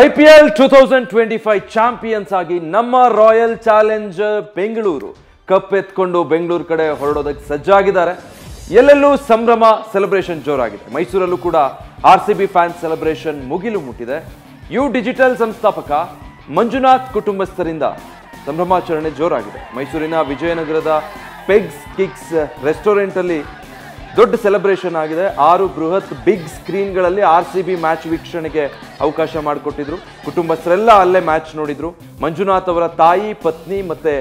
IPL 2025 champions ಆಗಿ ನಮ್ಮ royal challenger Bengaluru cup ಎತ್ಕೊಂಡು ಬೆಂಗಳೂರು ಕಡೆ ಹೊರಡೋದಕ್ಕೆ ಸಜ್ಜಾಗಿದ್ದಾರೆ. ಎಲ್ಲೆಲ್ಲೂ ಸಂಭ್ರಮ, ಸೆಲೆಬ್ರೇಷನ್ ಜೋರಾಗಿದೆ. ಮೈಸೂರಲ್ಲೂ ಕೂಡ RCB ಫ್ಯಾನ್ಸ್ ಸೆಲೆಬ್ರೇಷನ್ ಮುಗಿಲು ಮುಟ್ಟಿದೆ. ಯು ಡಿಜಿಟಲ್ ಸಂಸ್ಥಾಪಕ ಮಂಜುನಾಥ್ ಕುಟುಂಬಸ್ಥರಿಂದ ಸಂಭ್ರಮಾಚರಣೆ ಜೋರಾಗಿದೆ. ಮೈಸೂರಿನ ವಿಜಯನಗರದ ಪೆಗ್ಸ್ ಕಿಕ್ಸ್ ರೆಸ್ಟೋರೆಂಟ್ ಅಲ್ಲಿ ದೊಡ್ಡ ಸೆಲೆಬ್ರೇಷನ್ ಆಗಿದೆ. 6 ಬೃಹತ್ ಬಿಗ್ ಸ್ಕ್ರೀನ್ಗಳಲ್ಲಿ RCB ಮ್ಯಾಚ್ ವೀಕ್ಷಣೆಗೆ ಅವಕಾಶ ಮಾಡಿಕೊಟ್ಟಿದ್ರು. ಕುಟುಂಬಸ್ಥರೆಲ್ಲ ಅಲ್ಲೇ ಮ್ಯಾಚ್ ನೋಡಿದ್ರು. ಮಂಜುನಾಥ್ ಅವರ ತಾಯಿ, ಪತ್ನಿ ಮತ್ತೆ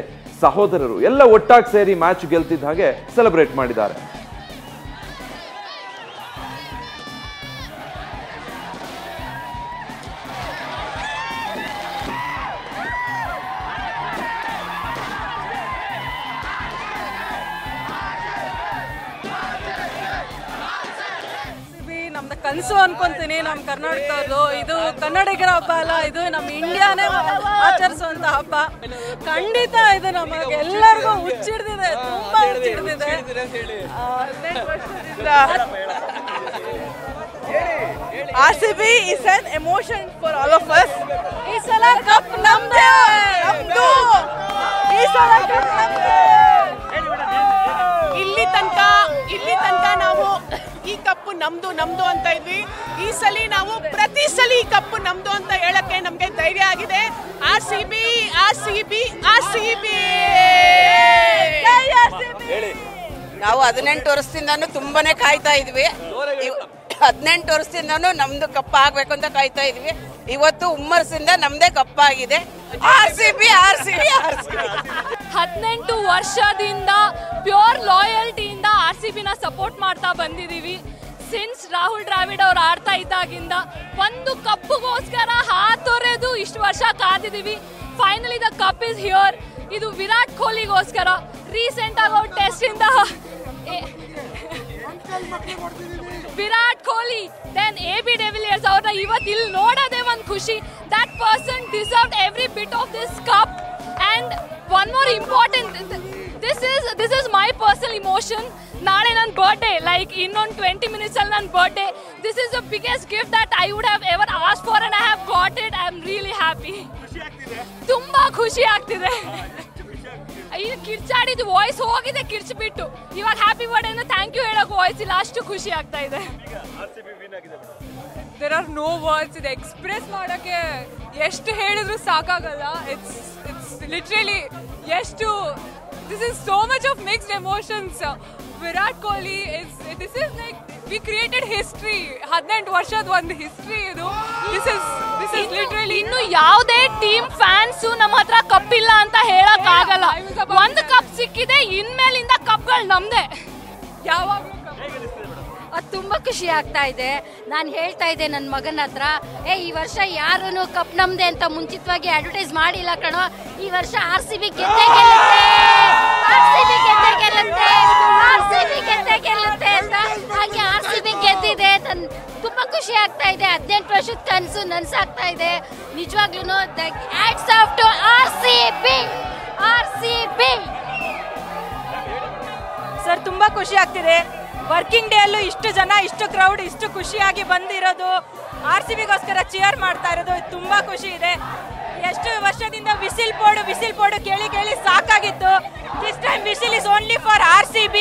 ಸಹೋದರರು ಎಲ್ಲ ಒಟ್ಟಾಗಿ ಸೇರಿ ಮ್ಯಾಚ್ ಗೆಲ್ತಿದ್ದ ಹಾಗೆ ಸೆಲೆಬ್ರೇಟ್ ಮಾಡಿದ್ದಾರೆ. ನಮ್ದು ಕನಸು ಅನ್ಕೊಂತೀನಿ. ನಮ್ಮ ಕರ್ನಾಟಕದ್ದು ಇದು ಕನ್ನಡಿಗರ ಹಬ್ಬ ಅಲ್ಲ, ಇದು ನಮ್ಮ ಇಂಡಿಯಾನೇ ಆಚರಿಸುವಂತ ಹಬ್ಬ. ಖಂಡಿತ ಇದು ನಮಗೆ ಎಲ್ಲರಿಗೂ ಹುಚ್ಚಿಡ್ದಿದೆ, ತುಂಬಾ ಹುಚ್ಚಿಡ್ದಿದೆ. RCB is an emotion for all of us. ಈ ಸಲ ಕಪ್ ನಮ್ದೇ, ನಮ್ದು. ಈ ಸಲ ಕಪ್ ನಮ್ದೇ. ಇಲ್ಲಿ ತನಕ ನಾವು ಈ ಕಪ್ಪು ನಮ್ದು ನಮ್ದು ಅಂತ ಇದ್ವಿ. ಈ ಸಲ ನಾವು ಪ್ರತಿ ಸಲ ಈ ಕಪ್ಪು ನಮ್ದು ಅಂತ ಹೇಳಕ್ಕೆ ನಮ್ಗೆ ಧೈರ್ಯ ಆಗಿದೆ. RCB RCB RCB. ನಾವು 18 ವರ್ಷದಿಂದಾನು ತುಂಬಾನೇ ಕಾಯ್ತಾ ಇದ್ವಿ. 18 ವರ್ಷದಿಂದಾನು ನಮ್ದು ಕಪ್ಪ ಆಗ್ಬೇಕು ಅಂತ ಕಾಯ್ತಾ ಇದ್ವಿ. ಇವತ್ತು ಹುಮ್ಮರ್ಸಿಂದ ನಮ್ದೇ ಕಪ್ಪ ಆಗಿದೆ. RCB RCB RCB. 18 ವರ್ಷದಿಂದ ಪ್ಯೂರ್ ಲಾಯಲ್ಟಿಯಿಂದ RCB ನ ಸಪೋರ್ಟ್ ಮಾಡ್ತಾ ಬಂದಿದ್ದೀವಿ. ಸಿನ್ಸ್ ರಾಹುಲ್ ದ್ರಾವಿಡ್ ಅವ್ರು ಆಡ್ತಾ ಇದ್ದಾಗಿಂದ ಒಂದು ಕಪ್ಪಿಗೋಸ್ಕರ ಹಾತೊರೆದು ಇಷ್ಟು ವರ್ಷ ಕಾದಿದ್ದೀವಿ. Finally the cup is here. ಇದು ವಿರಾಟ್ ಕೊಹ್ಲಿಗೋಸ್ಕರ. ರೀಸೆಂಟ್ ಆಗಿ ಅವ್ರ ಟೆಸ್ಟ್ ಇಂದ Virat Kohli then AB de Villiers ಅವ್ರನ್ನ ಇವತ್ತು ಇಲ್ಲಿ ನೋಡೋದೇ ಒಂದು ಖುಷಿ. That person deserved every bit of this cup. And one more important, this is my personal emotion. ನಾಳೆ ನನ್ನ ಬರ್ಡೇ, ಲೈಕ್ ಇನ್ನೊಂದು 20 minutes ಅಲ್ಲಿ ನನ್ನ birthday. This is the biggest gift that I would have ever ask for and I have got it. I am really happy. ತುಂಬಾ ಖುಷಿ ಆಗ್ತಿದೆ. ಈಗ ಕಿರ್ಚಾಡಿದ್ದು ವಾಯ್ಸ್ ಹೋಗಿದೆ, ಕಿರ್ಚಿಬಿಟ್ಟು. ಇವಾಗ ಹ್ಯಾಪಿ ಬರ್ಡೇ ಅಂತ ಥ್ಯಾಂಕ್ ಯು ಹೇಳೋಕೆ ವಾಯ್ಸ್ ಇಲ್ಲ, ಅಷ್ಟು ಖುಷಿ ಆಗ್ತಾ ಇದೆ. There are no words. ಇದು ಎಕ್ಸ್ಪ್ರೆಸ್ ಮಾಡೋಕ್ಕೆ ಎಷ್ಟು ಹೇಳಿದ್ರು ಸಾಕಾಗಲ್ಲ. ಇಟ್ಸ್ ಲಿಟ್ರಲಿ ಎಷ್ಟು. This is so much of mixed emotions. Virat Kohli this is like we created history. 18 ವರ್ಷದ ಒಂದು ಹಿಸ್ಟ್ರಿ ಇದು. This is literally. ಇನ್ನು ಯಾವುದೇ ಟೀಮ್ ಫ್ಯಾನ್ಸು ನಮ್ಮ ಹತ್ರ ಕಪ್ ಇಲ್ಲ ಅಂತ ಹೇಳಕ್ ಆಗಲ್ಲ. ಒಂದು ಕಪ್ ಸಿಕ್ಕಿದೆ, ಇನ್ಮೇಲಿಂದ ಕಪ್ಗಳು ನಮ್ದೇ. ಯಾವಾಗಲೂ ಅದು ತುಂಬ ಖುಷಿ ಆಗ್ತಾ ಇದೆ. ನಾನು ಹೇಳ್ತಾ ಇದ್ದೆ ನನ್ನ ಮಗನ ಹತ್ರ, ಈ ವರ್ಷ ಯಾರೂ ಕಪ್ ನಮ್ದೆ ಅಂತ ಮುಂಚಿತವಾಗಿ ಅಡ್ವರ್ಟೈಸ್ ಮಾಡಿಲ್ಲ ಕಣೋ. ಈ ವರ್ಷ RCB ಗೆದ್ದೇ ಗೆಲ್ಲುತ್ತೆ, RCB ಗೆದ್ದೇ ಗೆಲ್ಲುತ್ತೆ, RCB ಗೆದ್ದೇ ಗೆಲ್ಲುತ್ತೆ ಅಂತ. ಹಾಗೆ RCB ಗೆದ್ದಿದೆ. ತುಂಬ ಖುಷಿ ಆಗ್ತಾ ಇದೆ. 18 ವರ್ಷದ ಕನಸು ನನ್ಸಾಗ್ತಾ ಇದೆ. ನಿಜವಾಗ್ಲೂ hats off to RCB. Sir ತುಂಬ ಖುಷಿ ಆಗ್ತಿದೆ. ವರ್ಕಿಂಗ್ ಡೇ ಅಲ್ಲೂ ಇಷ್ಟು ಜನ, ಇಷ್ಟು ಕ್ರೌಡ್, ಇಷ್ಟು ಖುಷಿಯಾಗಿ ಬಂದಿರೋದು, RCBಗೋಸ್ಕರ ಚಿಯರ್ ಮಾಡ್ತಾ ಇರೋದು ತುಂಬ ಖುಷಿ ಇದೆ. ಎಷ್ಟು ವರ್ಷದಿಂದ ವಿಸಿಲ್ ಬೋರ್ಡು ಕೇಳಿ ಕೇಳಿ ಸಾಕಾಗಿತ್ತು. This time whistle is only for RCB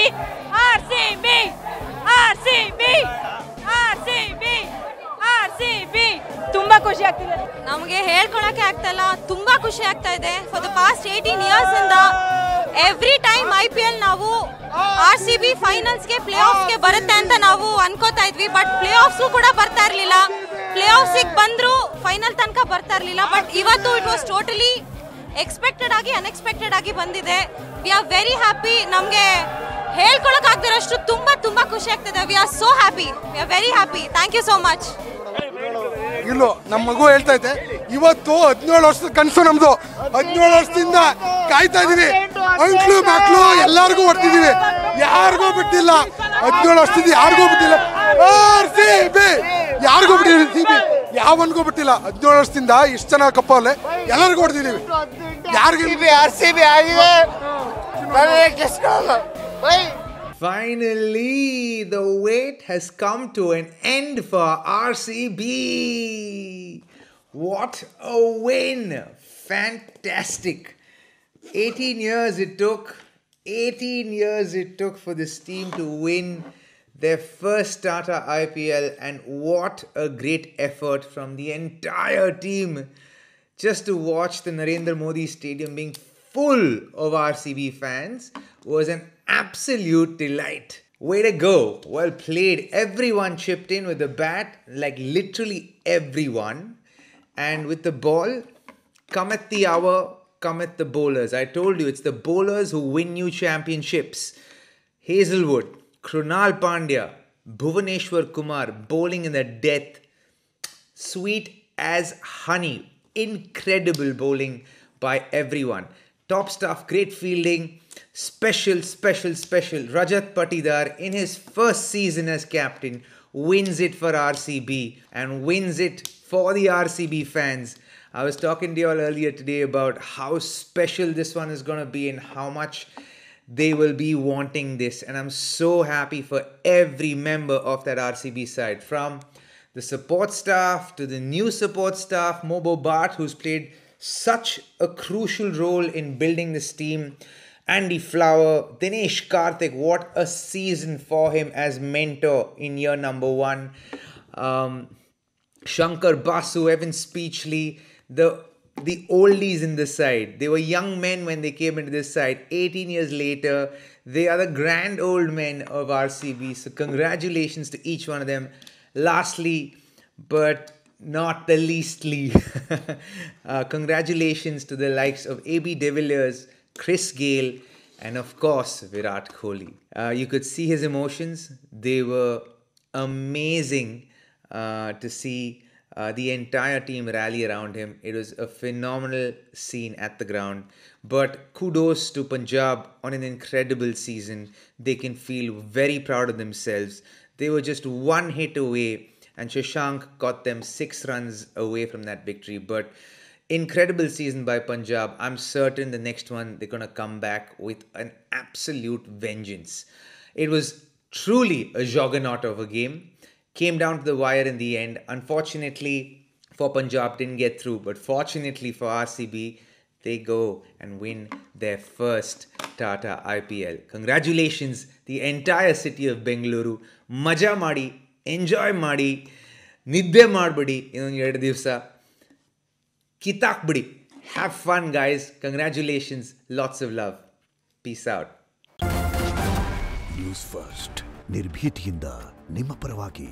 RCB RCB RCB RCB. ತುಂಬ ಖುಷಿ ಆಗ್ತಿದೆ. ನಮಗೆ ಹೇಳ್ಕೊಳಕ್ಕೆ ಆಗ್ತಾ ಇಲ್ಲ, ತುಂಬಾ ಖುಷಿ ಆಗ್ತಾ ಇದೆ. ಫಾರ್ ದ ಪಾಸ್ಟ್ 18 years ಇಂದ ಎವ್ರಿ ಟೈಮ್ IPL ನಾವು RCB ಫೈನಲ್ಸ್ಗೆ, ಪ್ಲೇ ಆಫ್ಸ್ಗೆ ಬರುತ್ತೆ ಅಂತ ನಾವು ಅನ್ಕೋತಾ ಇದ್ವಿ. ಬಟ್ ಪ್ಲೇ ಆಫ್ಸ್ಗೂ ಕೂಡ ಬರ್ತಾ ಇರಲಿಲ್ಲ. ಪ್ಲೇ ಆಫ್ಸಿಗೆ ಬಂದ್ರು ಫೈನಲ್ ತನಕ ಬರ್ತಾ ಇರಲಿಲ್ಲ. ಬಟ್ ಇವತ್ತು ಇಟ್ ವಾಸ್ ಟೋಟಲಿ ಎಕ್ಸ್ಪೆಕ್ಟೆಡ್ ಆಗಿ ಅನ್ಎಕ್ಸ್ಪೆಕ್ಟೆಡ್ ಆಗಿ ಬಂದಿದೆ. We are very happy. ನಮಗೆ ಹೇಳ್ಕೊಳಕ್ ಆಗ್ದಿರೋಷ್ಟು ತುಂಬಾ ಖುಷಿ ಆಗ್ತಿದೆ. We are so happy, we are very happy. Thank you so much. ಇಲ್ಲೋ ನಮ್ಮ ಮಗು ಹೇಳ್ತಾ ಇದ್ದೆ, ಇವತ್ತು 17 ವರ್ಷದ ಕನಸು ನಮ್ದು. 17 ವರ್ಷದಿಂದ ಕಾಯ್ತಾ ಇದೀವಿ. ಅಂಕ್ಲು ಮಕ್ಕಳು ಎಲ್ಲಾರ್ಗೂ ಹೊಡ್ತಿದೀವಿ, ಯಾರಿಗೂ ಬಿಟ್ಟಿಲ್ಲ. 17 ವರ್ಷದಿಂದ ಯಾರಿಗೂ ಬಿಟ್ಟಿಲ್ಲ. RCB ಯಾರಿಗೂ ಬಿಟ್ಟಿಲ್ಲ, ಯಾವನ್ಗೂ ಬಿಟ್ಟಿಲ್ಲ. 17 ವರ್ಷದಿಂದ ಇಷ್ಟು ಜನ ಕಪ್ಪಲ್ಲಿ ಎಲ್ಲರಿಗೂ ಹೊಡ್ತಿದೀವಿ. ಯಾರಿಗೂ RCB ಆಗಿದೆ. Finally, the wait has come to an end for RCB. What a win! Fantastic. 18 years it took for this team to win their first Tata IPL, and what a great effort from the entire team. Just to watch the Narendra Modi Stadium being full of RCB fans was an absolute delight. Way to go. Well played. Everyone chipped in with the bat, like literally everyone. And with the ball, cometh the hour, cometh the bowlers. I told you, it's the bowlers who win you championships. Hazelwood, Krunal Pandya, Bhuvaneshwar Kumar bowling in the death. Sweet as honey. Incredible bowling by everyone. Top stuff, great fielding. Special. Rajat Patidar in his first season as captain wins it for RCB and wins it for the RCB fans. I was talking to you all earlier today about how special this one is going to be and how much they will be wanting this. And I'm so happy for every member of that RCB side. From the support staff to the new support staff, Mobo Bart, who's played such a crucial role in building this team. Andy Flower, Dinesh Karthik, what a season for him as mentor in year number 1. Shankar Basu, Evan Speechley, the oldies in this side. They were young men when they came into this side. 18 years later, they are the grand old men of RCB. So congratulations to each one of them. Lastly, but not the leastly, congratulations to the likes of AB de Villiers, Chris Gayle, and of course, Virat Kohli. You could see his emotions. They were amazing to see the entire team rally around him. It was a phenomenal scene at the ground. But kudos to Punjab on an incredible season. They can feel very proud of themselves. They were just one hit away, and Shashank got them 6 runs away from that victory. But incredible season by Punjab. I'm certain the next one they're going to come back with an absolute vengeance. It was truly a juggernaut of a game. Came down to the wire in the end. Unfortunately for Punjab, didn't get through. But fortunately for RCB, they go and win their first Tata IPL. Congratulations, the entire city of Bengaluru. Maja ಮಾಡಿ, enjoy ಮಾಡಿ, ನಿದ್ದೆ ಮಾಡಬೇಡಿ ಇನ್ನೊಂದು 2 ದಿವಸ. ಕಿತ್ತಾಕ್ಬಿಡಿ. Have fun, guys. Congratulations. Lots of love. Peace out. News first ನಿರ್ಭೀತಿಯಿಂದ ನಿಮ್ಮ ಪರವಾಗಿ.